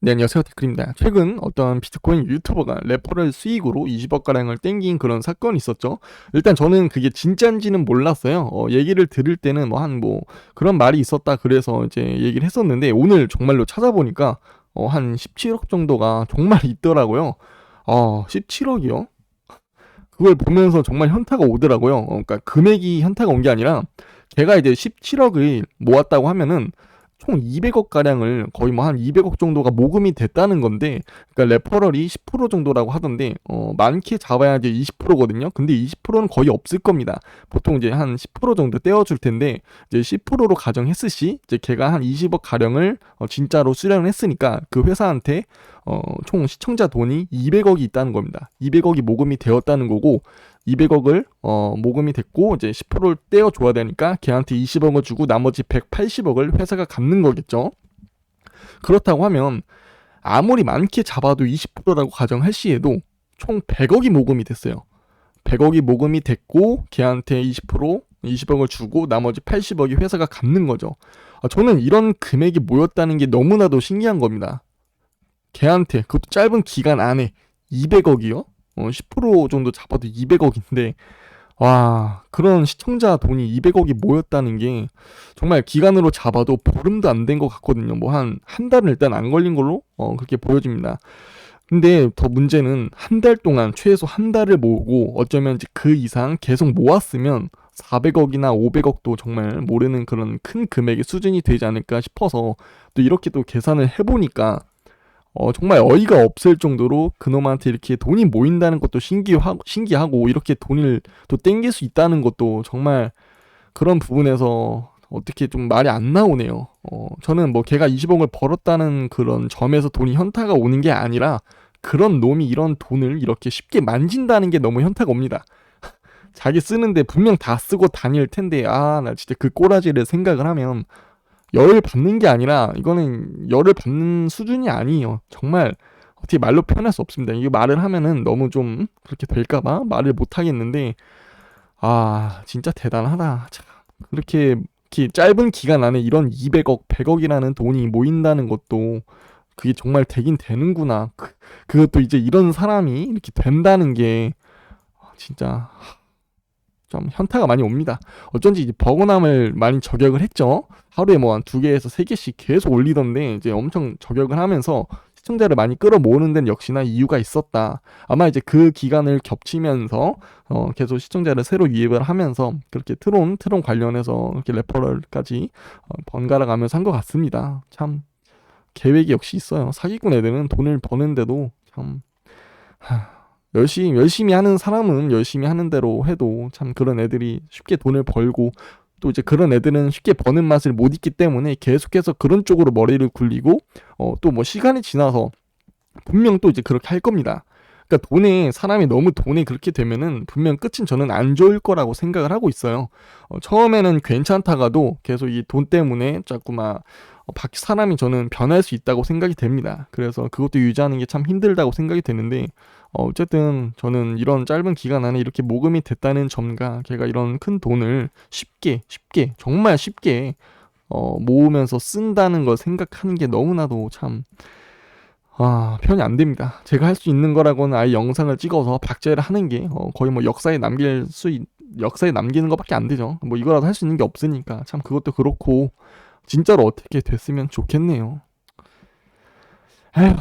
네, 안녕하세요. 태클입니다. 최근 어떤 비트코인 유튜버가 레퍼럴 수익으로 20억가량을 땡긴 그런 사건이 있었죠. 일단 저는 그게 진짜인지는 몰랐어요. 얘기를 들을 때는 그런 말이 있었다 그래서 이제 얘기를 했었는데 오늘 정말로 찾아보니까 한 17억 정도가 정말 있더라고요. 17억이요? 그걸 보면서 정말 현타가 오더라고요. 그러니까 금액이 현타가 온 게 아니라 걔가 이제 17억을 모았다고 하면은 총 200억 가량을 거의 한 200억 정도가 모금이 됐다는 건데, 그러니까 레퍼럴이 10% 정도라고 하던데 많게 잡아야 이제 20%거든요. 근데 20%는 거의 없을 겁니다. 보통 이제 한 10% 정도 떼어줄 텐데 이제 10%로 가정했을 시 이제 걔가 한 20억 가량을 진짜로 수령을 했으니까 그 회사한테 총 시청자 돈이 200억이 있다는 겁니다. 200억이 모금이 되었다는 거고 200억을 모금이 됐고 이제 10%를 떼어줘야 되니까 걔한테 20억을 주고 나머지 180억을 회사가 갚는 거겠죠. 그렇다고 하면 아무리 많게 잡아도 20%라고 가정할 시에도 총 100억이 모금이 됐어요. 100억이 모금이 됐고 걔한테 20억을 주고 나머지 80억이 회사가 갚는 거죠. 저는 이런 금액이 모였다는 게 너무나도 신기한 겁니다. 걔한테 그것도 짧은 기간 안에 200억이요? 10% 정도 잡아도 200억인데 와, 그런 시청자 돈이 200억이 모였다는 게 정말 기간으로 잡아도 보름도 안 된 것 같거든요. 한 달은 일단 안 걸린 걸로 그렇게 보여집니다. 근데 더 문제는 한 달 동안 최소 한 달을 모으고 어쩌면 이제 그 이상 계속 모았으면 400억이나 500억도 정말 모르는 그런 큰 금액의 수준이 되지 않을까 싶어서 또 이렇게 또 계산을 해보니까 정말 어이가 없을 정도로 그놈한테 이렇게 돈이 모인다는 것도 신기하고 이렇게 돈을 또 땡길 수 있다는 것도 정말 그런 부분에서 어떻게 좀 말이 안 나오네요. 저는 걔가 20억을 벌었다는 그런 점에서 돈이 현타가 오는 게 아니라 그런 놈이 이런 돈을 이렇게 쉽게 만진다는 게 너무 현타가 옵니다. 자기 쓰는데 분명 다 쓰고 다닐 텐데, 나 진짜 그 꼬라지를 생각을 하면 열을 받는 게 아니라 이거는 열을 받는 수준이 아니에요. 정말 어떻게 말로 표현할 수 없습니다. 이게 말을 하면은 너무 좀 그렇게 될까봐 말을 못 하겠는데 진짜 대단하다. 참, 그렇게 짧은 기간 안에 이런 200억, 100억이라는 돈이 모인다는 것도 그게 정말 되긴 되는구나. 그것도 이제 이런 사람이 이렇게 된다는 게 진짜 좀 현타가 많이 옵니다. 어쩐지 이제 버거남을 많이 저격을 했죠. 하루에 한 2개에서 3개씩 계속 올리던데 이제 엄청 저격을 하면서 시청자를 많이 끌어모으는 데는 역시나 이유가 있었다. 아마 이제 그 기간을 겹치면서 계속 시청자를 새로 유입을 하면서 그렇게 트론 관련해서 이렇게 레퍼럴까지 번갈아 가면서 한 것 같습니다. 참 계획이 역시 있어요. 사기꾼 애들은 돈을 버는데도 참 열심히 하는 사람은 열심히 하는 대로 해도 참 그런 애들이 쉽게 돈을 벌고 또 이제 그런 애들은 쉽게 버는 맛을 못 잊기 때문에 계속해서 그런 쪽으로 머리를 굴리고 또 시간이 지나서 분명 또 이제 그렇게 할 겁니다. 그러니까 사람이 너무 돈에 그렇게 되면은 분명 끝은 저는 안 좋을 거라고 생각을 하고 있어요. 처음에는 괜찮다가도 계속 이 돈 때문에 자꾸 사람이 저는 변할 수 있다고 생각이 됩니다. 그래서 그것도 유지하는 게 참 힘들다고 생각이 되는데 어쨌든 저는 이런 짧은 기간 안에 이렇게 모금이 됐다는 점과 걔가 이런 큰 돈을 쉽게 정말 쉽게 모으면서 쓴다는 걸 생각하는 게 너무나도 참 표현이 안 됩니다. 제가 할 수 있는 거라고는 아예 영상을 찍어서 박제를 하는 게 거의 역사에 남기는 것밖에 안 되죠. 이거라도 할 수 있는 게 없으니까 참 그것도 그렇고 진짜로 어떻게 됐으면 좋겠네요. 에휴.